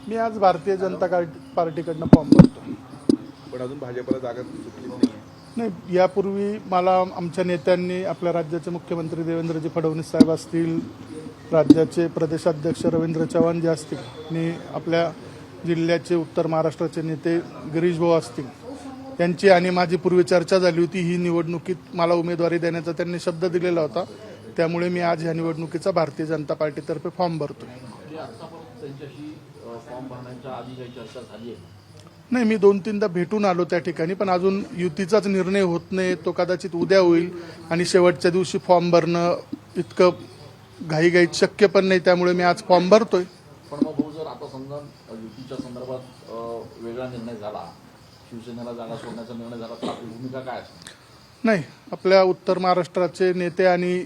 मी आज भारतीय जनता पार्टीकडनं फॉर्म भरतो. पण अजून भाजपला जागा सुटलीच नाही. नाही, यापूर्वी मला आमच्या नेत्यांनी, आपल्या राज्याचे मुख्यमंत्री देवेंद्रजी फडणवीस साहेब असतील, राज्याचे प्रदेशाध्यक्ष रवींद्र चव्हाण जे असतील आणि आपल्या जिल्ह्याचे उत्तर महाराष्ट्राचे नेते गिरीश भाऊ असतील, त्यांची आणि माझी पूर्वी चर्चा झाली होती. ही निवडणुकीत मला उमेदवारी देण्याचा त्यांनी शब्द दिलेला होता. त्यामुळे मी आज ह्या निवडणुकीचा भारतीय जनता पार्टीतर्फे फॉर्म भरतो. नाही, मी 2-3दा भेटून आलो त्या ठिकाणी, पण अजून युतीचाच निर्णय होत नाही. तो कदाचित उद्या होईल आणि शेवटच्या दिवशी फॉर्म भरणं इतकं घाईघाईत शक्य पण नाही. त्यामुळे मी आज फॉर्म भरतोय. पण मग भाऊ, जर आता समजा युतीच्या संदर्भात वेगळा निर्णय झाला, शिवसेनेला जागा सोडण्याचा निर्णय झाला, तर आपली भूमिका काय असेल? नाही, आपल्या उत्तर महाराष्ट्राचे नेते आणि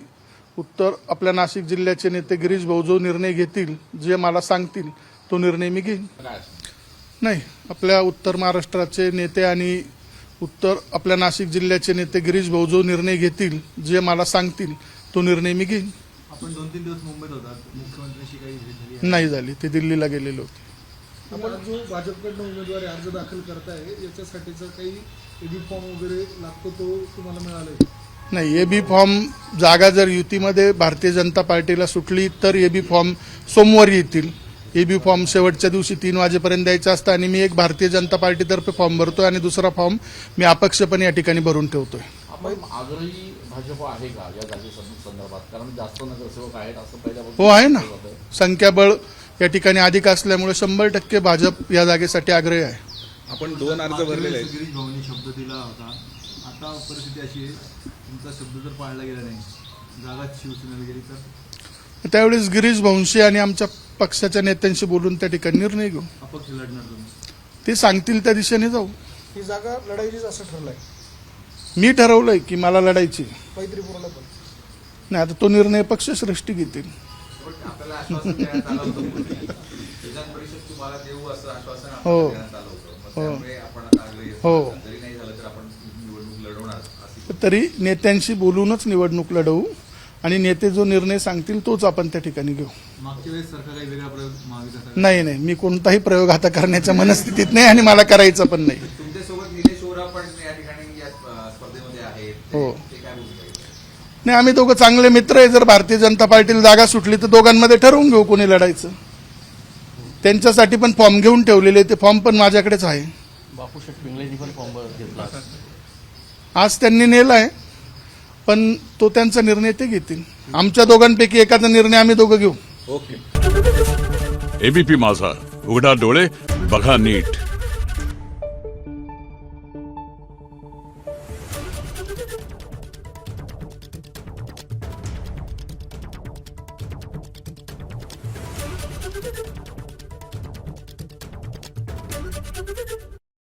आपल्या नाशिक जिल्ह्याचे नेते गिरीश भाऊ जो निर्णय घेतील, जे मला सांगतील, तो निर्णय मी घेईन. काय असेल? नाही, आपल्या उत्तर महाराष्ट्राचे नेते आणि आपल्या नाशिक जिल्ह्याचे नेते गिरीश भाऊ जो निर्णय घेतील, जे मला सांगतील, तो निर्णय मी घेईन. आपण 2-3 दिवस मुंबईत होतात, मुख्यमंत्र्यांशी काही भेट झाली? नाही झाली, ते दिल्लीला गेलेले होते. आपण जो भाजपकडनं उमेदवारी अर्ज दाखल करताय, याच्यासाठीचा काही एबी फॉर्म वगैरे लागतो, तो तुम्हाला मिळालाय? नाही, एबी फॉर्म जागा जर युतीमध्ये भारतीय जनता पार्टीला सुटली तर एबी फॉर्म सोमवारी येतील. एबी फॉर्म शेवटच्या दिवशी 3 वाजेपर्यंत द्यायचा असतं आणि मी एक भारतीय जनता पार्टीतर्फे फॉर्म भरतोय आणि दुसरा फॉर्म मी अपक्षपणे या ठिकाणी भरून ठेवतोय. आपण आग्रही भाजप आहे का या जागे संदर्भात? कारण जास्त नगरसेवक आहेत असं पहिल्यापासून. हो, आहे ना. संख्याबळ या ठिकाणी अधिक असल्यामुळे 100% भाजप या जागेसाठी आग्रही आहे. आपण 2 अर्ज भरलेले आहेत. गिरीश भाऊंनी शब्द दिला होता. आता परिस्थिती अशी आहे, तुमचा शब्द जर पाळला गेला नाही, जागा शिवसेनेला गेली तर त्यावेळेस गिरीश भाऊंशी आणि आमच्या पक्षाच्या नेत्यांशी बोलून त्या ठिकाणी निर्णय घेऊ. अपक्ष लढणार तुम्ही? ते सांगतील त्या दिशेने जाऊ. ही जागा लढायचीच असं ठरलंय, मी ठरवलंय की मला लढायची. मैत्रीपूर्ण पण. नाही, आता तो निर्णय पक्षश्रेष्ठी घेतील. आपल्याला आश्वासन देण्यात आलं होतं, विधान परिषद तुम्हाला देऊ असं आश्वासन हो. आपल्याला देण्यात आलं होतं. मग त्यामुळे आपण आता आग्रही हो. असू. जरी नाही झालं तर आपण निवडणूक लढवणार अशी. तरी नेत्यांशी बोलूनच निवडणूक लढवू आणि नेते जो निर्णय सांगतील तोच आपण त्या ठिकाणी घेऊ. मागच्या वेळेस सारखा काही वेगळा प्रयोग महाविकास नाही, मी कोणताही प्रयोग आता करण्याच्या मनस्थितीत नाही आणि मला करायचा पण नाही. तुमच्यासोबत निलेश ओरा पण या ठिकाणी या स्पर्धेमध्ये आहेत. हो. ते काय बोलू शकतात? नाही, आम्ही दोघं चांगले मित्र आहे. जर भारतीय जनता पार्टीला जागा सुटली तर दोघांमध्ये ठरवून घेऊ कोणी लढायचं. त्यांच्यासाठी पण फॉर्म घेऊन ठेवलेले, ते फॉर्म पण माझ्याकडेच आहे. बापू शेठ पिंगळेंनी पण फॉर्म घेतला. आज त्यांनी नेलाय, पण तो त्यांचा निर्णय ते घेतील. आमच्या दोघांपैकी एखादा निर्णय आम्ही दोघं घेऊ. ओके. एबीपी माझा, उघडा डोळे बघा नीट.